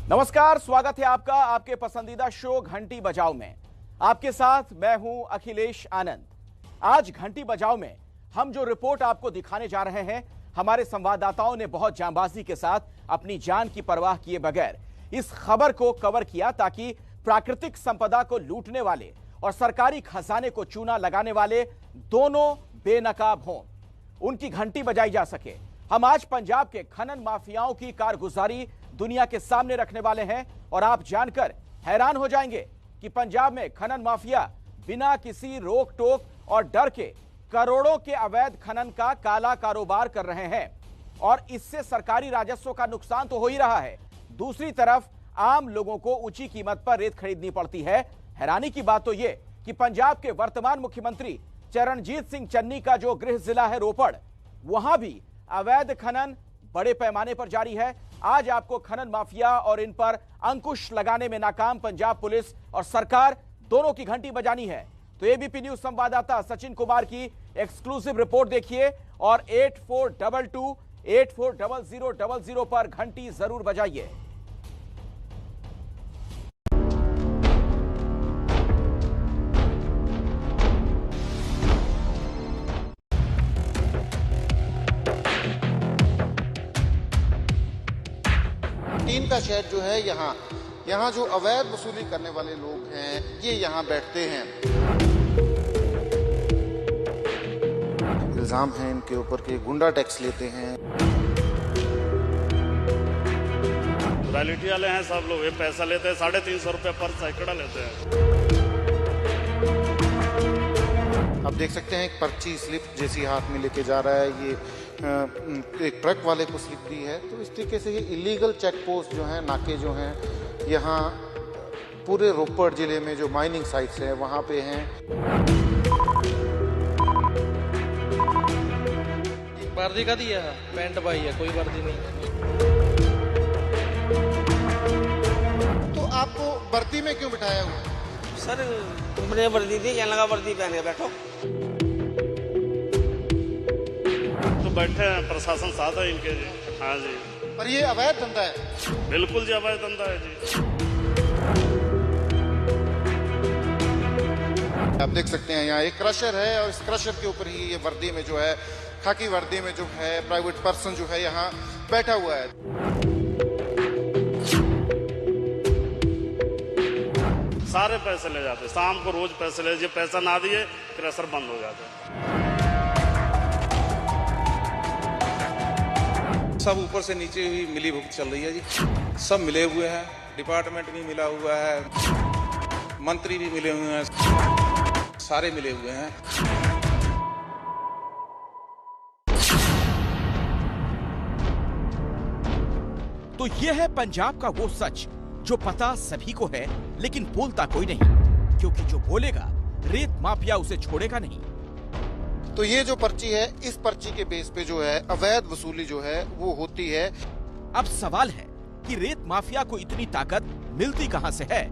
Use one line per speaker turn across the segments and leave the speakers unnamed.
नमस्कार, स्वागत है आपका आपके पसंदीदा शो घंटी बजाओ में। आपके साथ मैं हूं अखिलेश आनंद। आज घंटी बजाओ में हम जो रिपोर्ट आपको दिखाने जा रहे हैं, हमारे संवाददाताओं ने बहुत जांबाजी के साथ अपनी जान की परवाह किए बगैर इस खबर को कवर किया ताकि प्राकृतिक संपदा को लूटने वाले और सरकारी खजाने को चूना लगाने वाले दोनों बेनकाब हों, उनकी घंटी बजाई जा सके। हम आज पंजाब के खनन माफियाओं की कारगुजारी दुनिया के सामने रखने वाले हैं और आप जानकर हैरान हो जाएंगे कि पंजाब में खनन माफिया बिना किसी रोक टोक और डर के करोड़ों के अवैध खनन का काला कारोबार कर रहे हैं और इससे सरकारी राजस्व का नुकसान तो हो ही रहा है, दूसरी तरफ आम लोगों को ऊंची कीमत पर रेत खरीदनी पड़ती है। हैरानी की बात तो यह कि पंजाब के वर्तमान मुख्यमंत्री चरणजीत सिंह चन्नी का जो गृह जिला है रोपड़, वहां भी अवैध खनन बड़े पैमाने पर जारी है। आज आपको खनन माफिया और इन पर अंकुश लगाने में नाकाम पंजाब पुलिस और सरकार दोनों की घंटी बजानी है। तो एबीपी न्यूज संवाददाता सचिन कुमार की एक्सक्लूसिव रिपोर्ट देखिए और 8422 840000 पर घंटी जरूर बजाइए।
टीन का शहर जो है, यहाँ जो अवैध वसूली करने वाले लोग हैं ये यहाँ बैठते हैं। इल्जाम है इनके ऊपर कि गुंडा टैक्स लेते हैं।
रॉयल्टी वाले हैं सब लोग, ये पैसा लेते हैं, 350 रुपये पर सैकड़ा लेते हैं।
आप देख सकते हैं एक पर्ची स्लिप जैसी हाथ में लेके जा रहा है, ये एक ट्रक वाले को स्लिप दी है। तो इस तरीके से ये इलीगल चेक पोस्ट जो हैं, नाके जो हैं, यहाँ पूरे रोपड़ जिले में जो माइनिंग साइट्स हैं वहाँ पे हैं।
वर्दी का दिया है, पैंट पाई है, कोई वर्दी नहीं।
तो आपको वर्दी में क्यों बिठाया हुआ?
सर तुमने वर्दी दी, कहने लगा वर्दी पहन के बैठो।
तो बैठे हैं, प्रशासन साथ है इनके जी। हाँ जी,
पर ये अवैध धंधा है।
बिल्कुल जी अवैध धंधा है जी।
आप देख सकते हैं यहाँ एक क्रशर है और इस क्रशर के ऊपर ही ये वर्दी में जो है, खाकी वर्दी में जो है प्राइवेट पर्सन जो है यहाँ बैठा हुआ है।
सारे पैसे ले जाते, शाम को रोज पैसे ले, पैसा ना दिए क्रशर बंद हो जाता है।
सब ऊपर से नीचे ही मिली भुगत चल रही है जी। सब मिले हुए हैं, डिपार्टमेंट भी मिला हुआ है, मंत्री भी मिले हुए हैं, सारे मिले हुए हैं।
तो यह है पंजाब का वो सच जो पता सभी को है लेकिन बोलता कोई नहीं, क्योंकि जो बोलेगा रेत माफिया उसे छोड़ेगा नहीं।
तो ये जो पर्ची है, इस पर्ची के बेस पे जो है अवैध वसूली जो है वो होती है।
अब सवाल है कि रेत माफिया को इतनी ताकत मिलती कहां से है?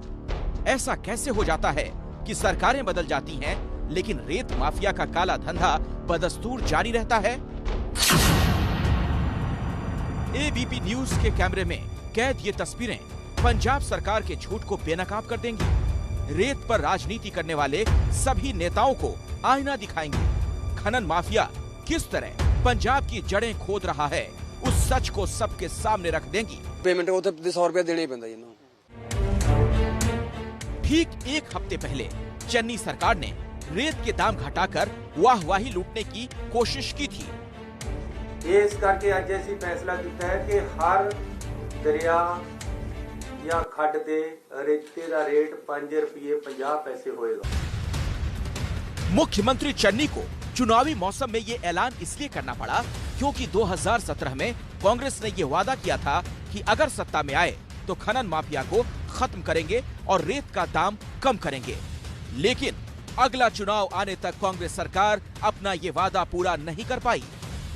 ऐसा कैसे हो जाता है कि सरकारें बदल जाती हैं लेकिन रेत माफिया का काला धंधा बदस्तूर जारी रहता है? एबीपी न्यूज के कैमरे में कैद ये तस्वीरें पंजाब सरकार के झूठ को बेनकाब कर देंगी। रेत पर राजनीति करने वाले सभी नेताओं को आईना दिखाएंगी। खनन माफिया किस तरह पंजाब की जड़ें खोद रहा है, उस सच को सबके सामने रख देंगी।
पेमेंट को तो 100 रुपया देना ही पैंदा जी।
ठीक एक हफ्ते पहले चन्नी सरकार ने रेत के दाम घटाकर वाहवाही लूटने की कोशिश की थी।
इस करके आज ऐसी फैसला किया है कि हर दरिया या खड्ड ते रेते का रेट 5 रुपये 50 पैसे होएगा।
मुख्यमंत्री चन्नी को चुनावी मौसम में ये ऐलान इसलिए करना पड़ा क्योंकि 2017 में कांग्रेस ने ये वादा किया था कि अगर सत्ता में आए तो खनन माफिया को खत्म करेंगे और रेत का दाम कम करेंगे। लेकिन अगला चुनाव आने तक कांग्रेस सरकार अपना ये वादा पूरा नहीं कर पाई।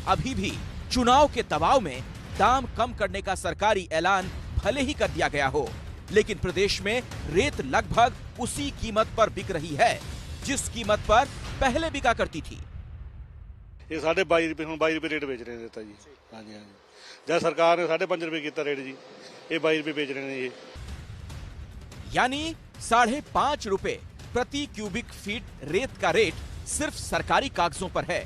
अभी भी चुनाव के दबाव में दाम कम करने का सरकारी ऐलान भले ही कर दिया गया हो, लेकिन प्रदेश में रेत लगभग उसी कीमत पर बिक रही है जिस कीमत पर पहले बिका करती थी।
ਇਹ 22.5 ਰੁਪਏ ਹੁਣ 22 ਰੁਪਏ ਰੇਟ ਵੇਚ ਰਹੇ ਨੇ ਦਿੱਤਾ ਜੀ। ਹਾਂਜੀ ਹਾਂਜੀ, ਜਦ ਸਰਕਾਰ ने 5.5 ਰੁਪਏ ਕੀਤਾ ਰੇਟ ਜੀ, ਇਹ 22 ਰੁਪਏ ਵੇਚ ਰਹੇ ਨੇ ਇਹ।
यानी 5.5 रुपए प्रति क्यूबिक फीट रेत का रेट सिर्फ सरकारी कागजों पर है।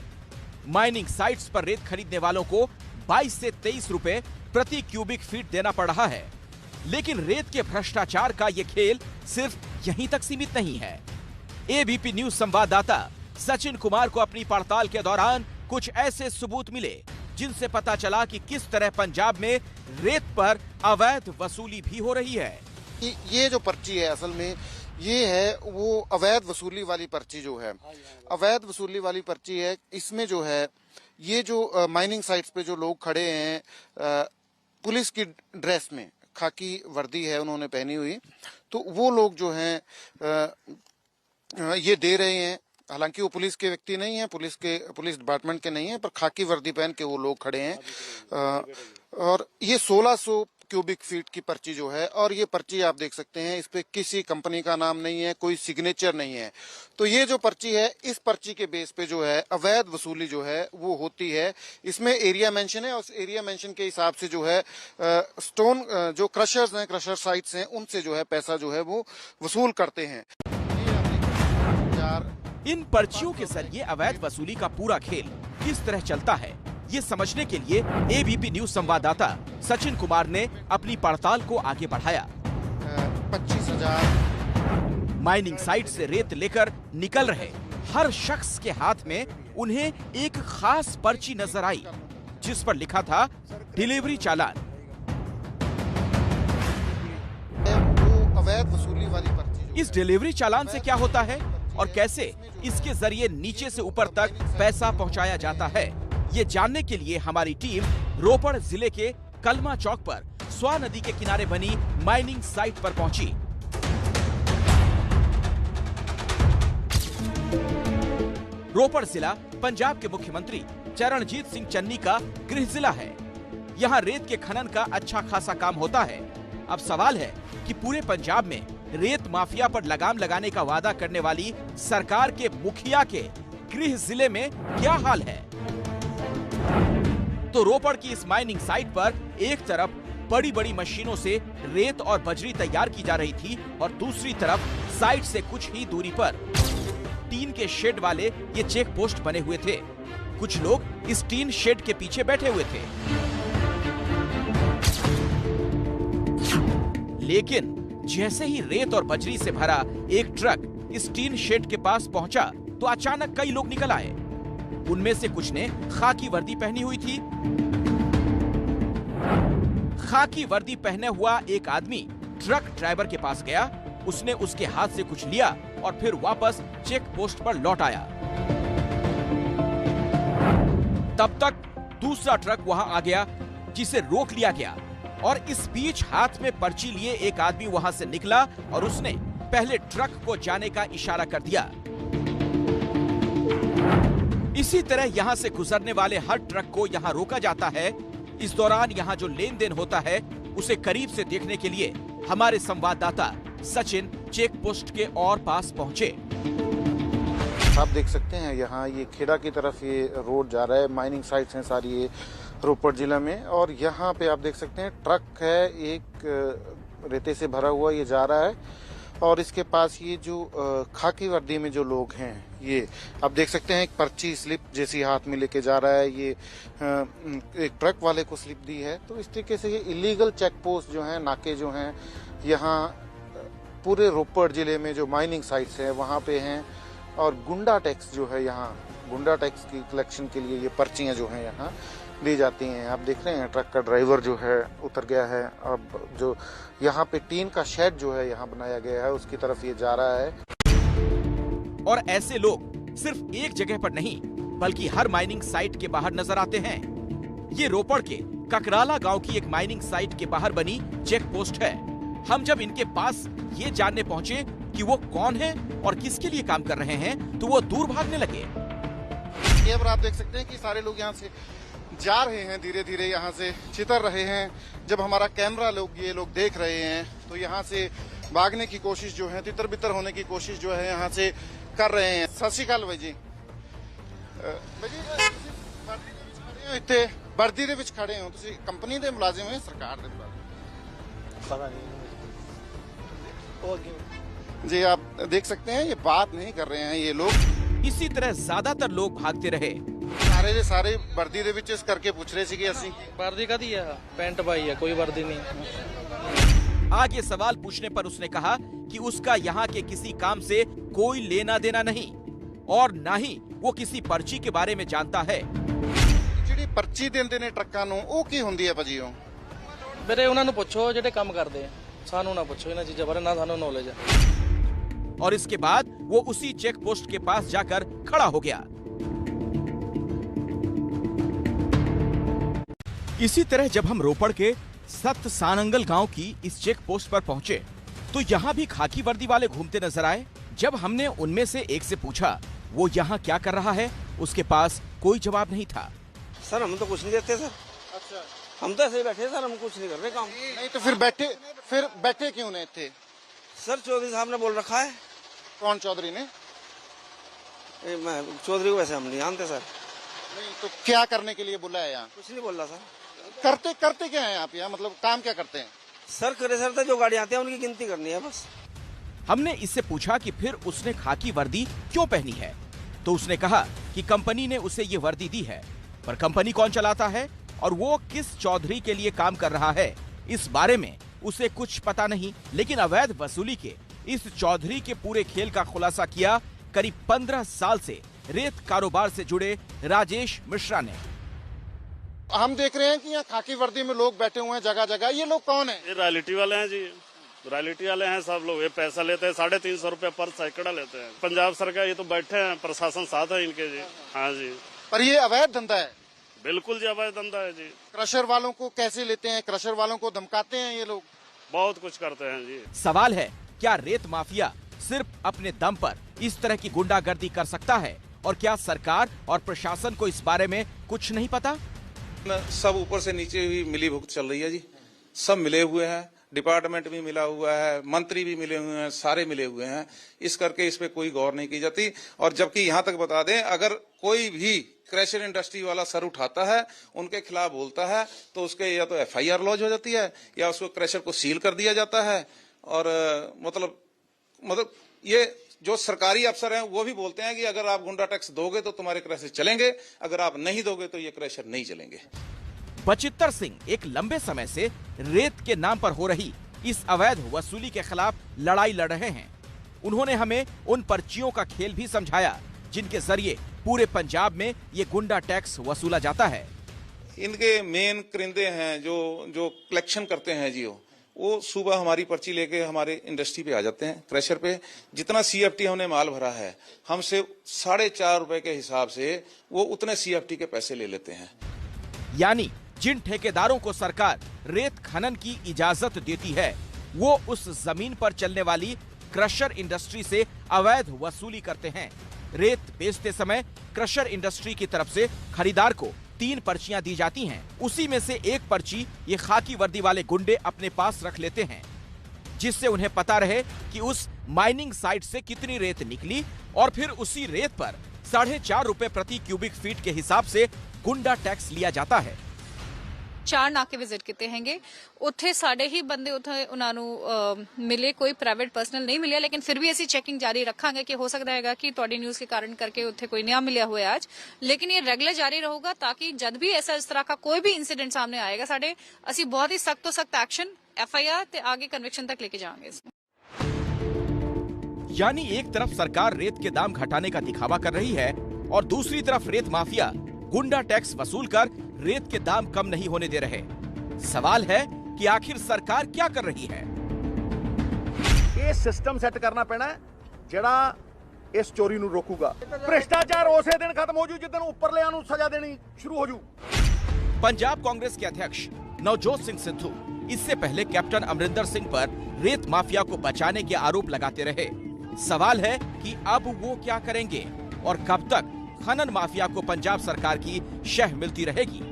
माइनिंग साइट्स पर रेत खरीदने वालों को 22 से 23 रुपए प्रति क्यूबिक फीट देना पड़ रहा है। लेकिन रेत के भ्रष्टाचार का यह खेल सिर्फ यहीं तक सीमित नहीं है। एबीपी न्यूज संवाददाता सचिन कुमार को अपनी पड़ताल के दौरान कुछ ऐसे सबूत मिले जिनसे पता चला कि किस तरह पंजाब में रेत पर अवैध वसूली भी हो रही है।
ये जो पर्ची है असल में ये है वो अवैध वसूली वाली पर्ची जो है, अवैध वसूली वाली पर्ची है। इसमें जो है ये जो माइनिंग साइट्स पे जो लोग खड़े हैं पुलिस की ड्रेस में, खाकी वर्दी है उन्होंने पहनी हुई, तो वो लोग जो हैं ये दे रहे हैं। हालांकि वो पुलिस के व्यक्ति नहीं है, पुलिस डिपार्टमेंट के नहीं है, पर खाकी वर्दी पहन के वो लोग खड़े हैं। और ये 1600 क्यूबिक फीट की पर्ची जो है, और ये पर्ची आप देख सकते हैं इस पे किसी कंपनी का नाम नहीं है, कोई सिग्नेचर नहीं है। तो ये जो पर्ची है, इस पर्ची के बेस पे जो है अवैध वसूली जो है वो होती है। इसमें एरिया मेंशन है, और उस एरिया मेंशन के हिसाब से जो है स्टोन जो क्रशर्स हैं, क्रशर साइट्स हैं, उनसे जो है पैसा जो है वो वसूल करते हैं।
इन पर्चियों के जरिए अवैध वसूली का पूरा खेल किस तरह चलता है, ये समझने के लिए एबीपी न्यूज संवाददाता सचिन कुमार ने अपनी पड़ताल को आगे बढ़ाया।
25,000
माइनिंग साइट से रेत लेकर निकल रहे हर शख्स के हाथ में उन्हें एक खास पर्ची नजर आई जिस पर लिखा था डिलीवरी चालान।
वो अवैध वसूली वाली पर्ची।
इस डिलीवरी चालान से क्या होता है और कैसे इसके जरिए नीचे से ऊपर तक पैसा पहुंचाया जाता है, ये जानने के लिए हमारी टीम रोपड़ जिले के कलमा चौक पर स्वा नदी के किनारे बनी माइनिंग साइट पर पहुंची। रोपड़ जिला पंजाब के मुख्यमंत्री चरणजीत सिंह चन्नी का गृह जिला है। यहाँ रेत के खनन का अच्छा खासा काम होता है। अब सवाल है कि पूरे पंजाब में रेत माफिया पर लगाम लगाने का वादा करने वाली सरकार के मुखिया के गृह जिले में क्या हाल है। तो रोपड़ की इस माइनिंग साइट पर एक तरफ बड़ी बड़ी मशीनों से रेत और बजरी तैयार की जा रही थी, और दूसरी तरफ साइट से कुछ ही दूरी पर टीन के शेड वाले ये चेक पोस्ट बने हुए थे। कुछ लोग इस टीन शेड के पीछे बैठे हुए थे। लेकिन जैसे ही रेत और बजरी से भरा एक ट्रक इस टीन शेड के पास पहुंचा तो अचानक कई लोग निकल आए। उनमें से कुछ ने खाकी वर्दी पहनी हुई थी। खाकी वर्दी पहने हुआ एक आदमी ट्रक ड्राइवर के पास गया, उसने उसके हाथ से कुछ लिया और फिर वापस चेक पोस्ट पर लौट आया। तब तक दूसरा ट्रक वहां आ गया जिसे रोक लिया गया, और इस बीच हाथ में पर्ची लिए एक आदमी वहां से निकला और उसने पहले ट्रक को जाने का इशारा कर दिया। इसी तरह यहां से गुजरने वाले हर ट्रक को यहां रोका जाता है। इस दौरान यहां जो लेन देन होता है उसे करीब से देखने के लिए हमारे संवाददाता सचिन चेक पोस्ट के और पास पहुंचे।
आप देख सकते हैं यहाँ ये खेड़ा की तरफ ये रोड जा रहा है। माइनिंग साइट्स हैं सारी ये रोपड़ जिला में, और यहाँ पे आप देख सकते हैं ट्रक है एक रेते से भरा हुआ ये जा रहा है, और इसके पास ये जो खाकी वर्दी में जो लोग हैं ये आप देख सकते हैं एक पर्ची स्लिप जैसी हाथ में लेके जा रहा है। ये एक ट्रक वाले को स्लिप दी है। तो इस तरीके से ये इलीगल चेक पोस्ट जो हैं, नाके जो हैं यहाँ पूरे रोपड़ जिले में जो माइनिंग साइट्स हैं वहाँ पे हैं। और गुंडा टैक्स जो है यहाँ, गुंडा टैक्स की कलेक्शन के लिए ये पर्चियाँ जो हैं यहाँ दी जाती हैं। आप देख रहे हैं ट्रक का ड्राइवर जो है उतर गया है। अब जो यहाँ पे टीन का शेड जो है यहाँ बनाया गया है उसकी तरफ ये जा रहा है।
और ऐसे लोग सिर्फ एक जगह पर नहीं बल्कि हर माइनिंग साइट के बाहर नजर आते हैं। ये रोपड़ के ककराला गांव की एक माइनिंग साइट के बाहर बनी चेक पोस्ट है। हम जब इनके पास ये जानने पहुँचे कि वो कौन है और किसके लिए काम कर रहे हैं तो वो दूर भागने लगे।
ये पर आप देख सकते हैं कि सारे लोग यहाँ से जा रहे हैं, धीरे धीरे यहाँ से चितर रहे हैं। जब हमारा कैमरा ये लोग देख रहे हैं तो यहाँ से भागने की कोशिश जो है, तितर बितर होने की कोशिश जो है यहाँ से कर रहे हैं। सत श्री अकाल भाई जी। भाई जी ਇੱਥੇ ਵਰਦੀ ਦੇ ਵਿੱਚ ਖੜੇ ਹੋ ਤੁਸੀਂ ਕੰਪਨੀ ਦੇ ਮੁਲਾਜ਼ਮ ਹੋ ਸਰਕਾਰ ਦੇ ਮੁਲਾਜ਼ਮ ਪਤਾ नहीं जी आप देख सकते हैं ये बात नहीं कर रहे हैं ये लोग
इसी तरह ज्यादातर लोग भागते रहे।
ਸਾਰੇ ਦੇ ਸਾਰੇ ਵਰਦੀ ਦੇ ਵਿੱਚ ਇਸ ਕਰਕੇ ਪੁੱਛ ਰਹੇ ਸੀ ਕਿ ਅਸੀਂ
वर्दी का दिया पेंट पाई है कोई वर्दी नहीं।
आगे सवाल पूछने पर उसने कहा कि उसका यहाँ के किसी काम से कोई लेना देना नहीं और ना ही वो किसी पर्ची के बारे में जानता है।
ਜਿਹੜੀ ਪਰਚੀ ਦਿੰਦੇ ਨੇ ਟਰੱਕਾਂ ਨੂੰ ਉਹ ਕੀ ਹੁੰਦੀ ਹੈ ਭਾਜੀ ਉਹ
मेरे उन्होंने पूछो जेडे काम करते हैं सानू ना पूछो इन चीजों बारे ना सानू नॉलेज है।
और इसके बाद वो उसी चेक पोस्ट के पास जाकर खड़ा हो गया। इसी तरह जब हम रोपड़ के सत सानंगल गांव की इस चेक पोस्ट पर पहुंचे तो यहाँ भी खाकी वर्दी वाले घूमते नजर आए। जब हमने उनमें से एक से पूछा वो यहाँ क्या कर रहा है, उसके पास कोई जवाब नहीं था।
सर हम तो कुछ नहीं देते सर। अच्छा हम तो ऐसे ही बैठे सर, हम कुछ नहीं कर रहे काम।
नहीं तो फिर बैठे क्यों ने थे
सर चौधरी साहब ने बोल रखा है।
कौन चौधरी ने
मैं चौधरी को वैसे हम नहीं जानते सर।
नहीं तो क्या करने के लिए बोला है यहाँ
कुछ नहीं बोल रहा सर।
करते क्या है आप यहाँ मतलब काम क्या करते हैं
सर करे सर तो जो गाड़ी आते हैं उनकी गिनती करनी है बस।
हमने इससे पूछा कि फिर उसने खाकी वर्दी क्यों पहनी है तो उसने कहा कि कंपनी ने उसे ये वर्दी दी है, पर कंपनी कौन चलाता है और वो किस चौधरी के लिए काम कर रहा है इस बारे में उसे कुछ पता नहीं। लेकिन अवैध वसूली के इस चौधरी के पूरे खेल का खुलासा किया करीब 15 साल से रेत कारोबार से जुड़े राजेश मिश्रा ने।
हम देख रहे हैं कि यहाँ खाकी वर्दी में लोग बैठे हुए हैं जगह जगह, ये लोग कौन है
ये रॉयल्टी वाले हैं जी, रॉयल्टी वाले हैं सब लोग। ये पैसा लेते हैं 350 रुपए पर सैकड़ा लेते हैं। पंजाब सरकार ये तो बैठे हैं, प्रशासन साथ है इनके जी। हाँ जी
पर ये अवैध धंधा है।
बिल्कुल जी अवैध धंधा है जी।
क्रशर वालों को कैसे लेते हैं, क्रशर वालों को धमकाते हैं ये लोग,
बहुत कुछ करते हैं जी।
सवाल है क्या रेत माफिया सिर्फ अपने दम पर इस तरह की गुंडागर्दी कर सकता है और क्या सरकार और प्रशासन को इस बारे में कुछ नहीं पता?
सब ऊपर से नीचे ही मिली भुगत चल रही है जी। सब मिले हुए हैं, डिपार्टमेंट भी मिला हुआ है, मंत्री भी मिले हुए हैं, सारे मिले हुए हैं। इस करके इस पे कोई गौर नहीं की जाती। और जबकि यहाँ तक बता दें अगर कोई भी क्रशर इंडस्ट्री वाला सर उठाता है, उनके खिलाफ बोलता है तो उसके या तो FIR लॉन्च हो जाती है या उसको क्रशर को सील कर दिया जाता है। और मतलब ये जो सरकारी अफसर हैं वो भी बोलते हैं कि अगर आप गुंडा टैक्स दोगे तो तुम्हारे क्रशर चलेंगे, अगर आप नहीं दोगे तो ये क्रशर नहीं चलेंगे।
बचित्तर सिंह एक लंबे समय से रेत के नाम पर हो रही इस अवैध वसूली के खिलाफ लड़ाई लड़ रहे हैं। उन्होंने हमें उन पर्चियों का खेल भी समझाया जिनके जरिए पूरे पंजाब में ये गुंडा टैक्स वसूला जाता है।
इनके मेन क्रिंदे हैं जो कलेक्शन करते हैं जी, वो सुबह हमारी पर्ची लेके हमारे इंडस्ट्री पे आ जाते हैं, क्रशर पे। जितना CFT हमने माल भरा है हमसे 4.5 रुपए के हिसाब से वो उतने CFT के पैसे ले लेते हैं।
यानी जिन ठेकेदारों को सरकार रेत खनन की इजाजत देती है वो उस जमीन पर चलने वाली क्रशर इंडस्ट्री से अवैध वसूली करते हैं। रेत बेचते समय क्रशर इंडस्ट्री की तरफ से खरीदार को 3 पर्चियां दी जाती हैं। उसी में से एक पर्ची ये खाकी वर्दी वाले गुंडे अपने पास रख लेते हैं जिससे उन्हें पता रहे कि उस माइनिंग साइट से कितनी रेत निकली और फिर उसी रेत पर 4.5 रुपए प्रति क्यूबिक फीट के हिसाब से गुंडा टैक्स लिया जाता है।
4 ਨਾਕੇ ਵਿਜ਼ਿਟ ਕੀਤੇ ਹੈਗੇ, ਉੱਥੇ ਸਾਡੇ ਹੀ ਬੰਦੇ ਉੱਥੇ ਉਹਨਾਂ ਨੂੰ ਮਿਲੇ, ਕੋਈ ਪ੍ਰਾਈਵੇਟ ਪਰਸਨਲ ਨਹੀਂ ਮਿਲਿਆ। लेकिन फिर भी ਅਸੀਂ ਚੈਕਿੰਗ ਜਾਰੀ ਰੱਖਾਂਗੇ कि हो सकता है कि ਤੁਹਾਡੀ ਨਿਊਜ਼ के कारण करके ਉੱਥੇ कोई नया मिलिया हुआ आज, लेकिन ये रेगुलर जारी रहेगा ताकि जब भी ऐसा इस तरह का कोई भी इंसिडेंट सामने आएगा साडे ਅਸੀਂ बहुत ही सख्त तो सख्त एक्शन FIR ते आगे कन्विक्शन तक लेके जाएंगे।
यानी एक तरफ सरकार रेत के दाम घटाने का दिखावा कर रही है और दूसरी तरफ रेत माफिया गुंडा टैक्स वसूल कर रेत के दाम कम नहीं होने दे रहे। सवाल है कि आखिर सरकार क्या कर रही है?
ये सिस्टम सेट करना पैना है ਜਿਹੜਾ इस चोरी ਨੂੰ रोकूगा। भ्रष्टाचार उसे दिन खत्म हो जू जिस दिन ऊपर लिया ਨੂੰ सजा देनी शुरू हो जू।
पंजाब कांग्रेस के अध्यक्ष नवजोत सिंह सिद्धू इससे पहले कैप्टन अमरिंदर सिंह पर रेत माफिया को बचाने के आरोप लगाते रहे। सवाल है कि अब वो क्या करेंगे और कब तक खनन माफिया को पंजाब सरकार की शह मिलती रहेगी?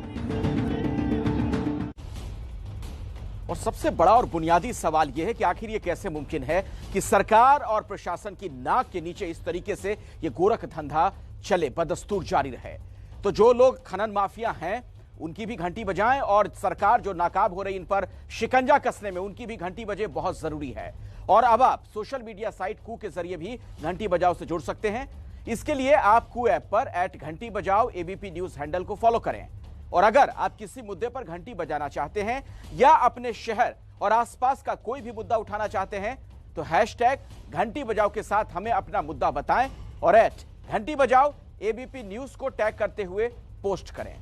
और सबसे बड़ा और बुनियादी सवाल यह है कि आखिर ये कैसे मुमकिन है कि सरकार और प्रशासन की नाक के नीचे इस तरीके से ये गोरख धंधा चले, बदस्तूर जारी रहे। तो जो लोग खनन माफिया हैं उनकी भी घंटी बजाएं, और सरकार जो नाकाब हो रही इन पर शिकंजा कसने में उनकी भी घंटी बजे बहुत जरूरी है। और अब आप सोशल मीडिया साइट कू के जरिए भी घंटी बजाओ से जुड़ सकते हैं। इसके लिए आप कू ऐप पर @घंटी बजाओ एबीपी न्यूज हैंडल को फॉलो करें। और अगर आप किसी मुद्दे पर घंटी बजाना चाहते हैं या अपने शहर और आसपास का कोई भी मुद्दा उठाना चाहते हैं तो #घंटी बजाओ के साथ हमें अपना मुद्दा बताएं और @घंटी बजाओ एबीपी न्यूज को टैग करते हुए पोस्ट करें।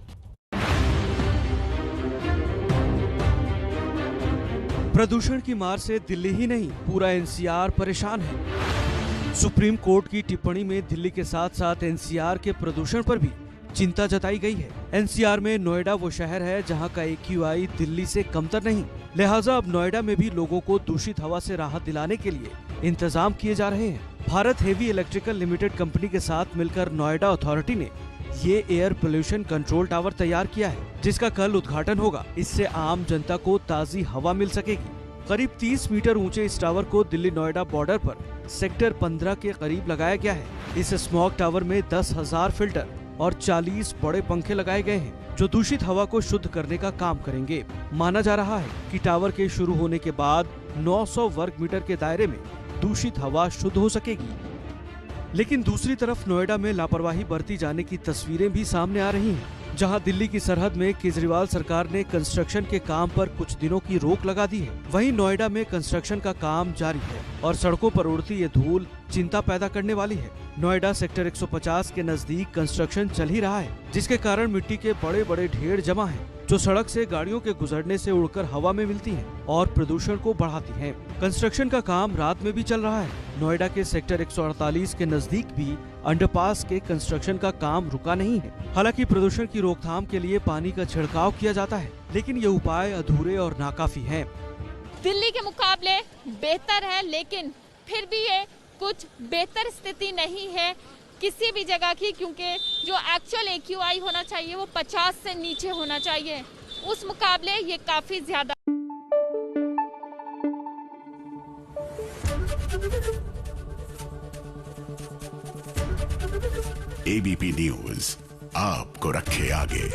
प्रदूषण की मार से दिल्ली ही नहीं पूरा एनसीआर परेशान है। सुप्रीम कोर्ट की टिप्पणी में दिल्ली के साथ साथ एनसीआर के प्रदूषण पर भी चिंता जताई गई है। एनसीआर में नोएडा वो शहर है जहां का AQI दिल्ली से कमतर नहीं, लिहाजा अब नोएडा में भी लोगों को दूषित हवा से राहत दिलाने के लिए इंतजाम किए जा रहे हैं। Bharat heavy electrical limited company के साथ मिलकर नोएडा अथॉरिटी ने ये एयर पोल्यूशन कंट्रोल टावर तैयार किया है, जिसका कल उद्घाटन होगा। इससे आम जनता को ताजी हवा मिल सकेगी। करीब 30 मीटर ऊंचे इस टावर को दिल्ली नोएडा बॉर्डर पर सेक्टर 15 के करीब लगाया गया है। इस स्मॉग टावर में 10,000 फिल्टर और 40 बड़े पंखे लगाए गए हैं, जो दूषित हवा को शुद्ध करने का काम करेंगे। माना जा रहा है कि टावर के शुरू होने के बाद 900 वर्ग मीटर के दायरे में दूषित हवा शुद्ध हो सकेगी। लेकिन दूसरी तरफ नोएडा में लापरवाही बरती जाने की तस्वीरें भी सामने आ रही हैं, जहां दिल्ली की सरहद में केजरीवाल सरकार ने कंस्ट्रक्शन के काम पर कुछ दिनों की रोक लगा दी है। वहीं नोएडा में कंस्ट्रक्शन का काम जारी है और सड़कों पर उड़ती ये धूल चिंता पैदा करने वाली है। नोएडा सेक्टर 150 के नजदीक कंस्ट्रक्शन चल ही रहा है, जिसके कारण मिट्टी के बड़े बड़े ढेर जमा हैं, जो सड़क से गाड़ियों के गुजरने से उड़कर हवा में मिलती हैं और प्रदूषण को बढ़ाती हैं। कंस्ट्रक्शन का काम रात में भी चल रहा है। नोएडा के सेक्टर 148 के नजदीक भी अंडरपास के कंस्ट्रक्शन का काम रुका नहीं है। हालांकि प्रदूषण की रोकथाम के लिए पानी का छिड़काव किया जाता है, लेकिन ये उपाय अधूरे और नाकाफी हैं।
दिल्ली के मुकाबले बेहतर है, लेकिन फिर भी ये कुछ बेहतर स्थिति नहीं है किसी भी जगह की, क्योंकि जो एक्चुअल AQI होना चाहिए वो 50 से नीचे होना चाहिए। उस मुकाबले ये काफी ज्यादा।
ABP न्यूज आपको रखे आगे।